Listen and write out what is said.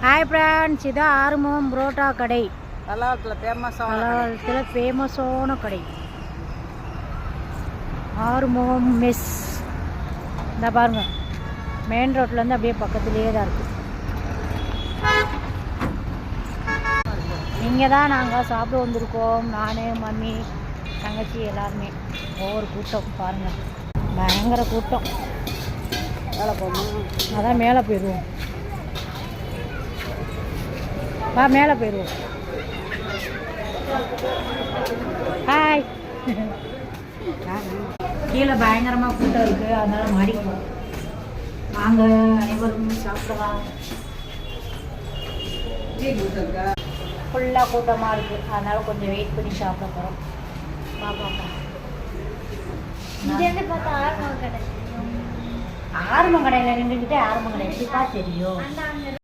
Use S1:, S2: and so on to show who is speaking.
S1: Hi friends, இதான் ஆறுமுகம் புரோட்டா கடை.
S2: பல்லாவரத்தில்
S1: ஃபேமஸான கடை ஆறுமுகம் மெஸ். இந்த பாருங்கள், மெயின் ரோட்லேருந்து அப்படியே பக்கத்துலேயே தான் இருக்குது. இங்கே தான் நாங்கள் சாப்பிட வந்திருக்கோம். நான், மம்மி, தங்கச்சி எல்லாருமே. ஒவ்வொரு கூட்டம் பாருங்கள், பயங்கர கூட்டம்.
S2: மேலே போகணும்,
S1: அதான் மேலே போயிடுவோம். மேலே போயிடுவோம். ஹாய். கீழே பயங்கரமாக கூட்டம் இருக்குது, அதனால் மாடிக்குவோம். வாங்க அனைவரும் சாப்பிடலாம். ஃபுல்லாக கூட்டமாக இருக்குது, அதனால் கொஞ்சம் வெயிட் பண்ணி சாப்பிட போகிறோம். பாப்பாப்பா இங்கேருந்து பார்த்தா ஆறுமுகம் கடையில் நின்றுக்கிட்டே ஆறுமுகம் கடை எப்படிப்பா தெரியும்?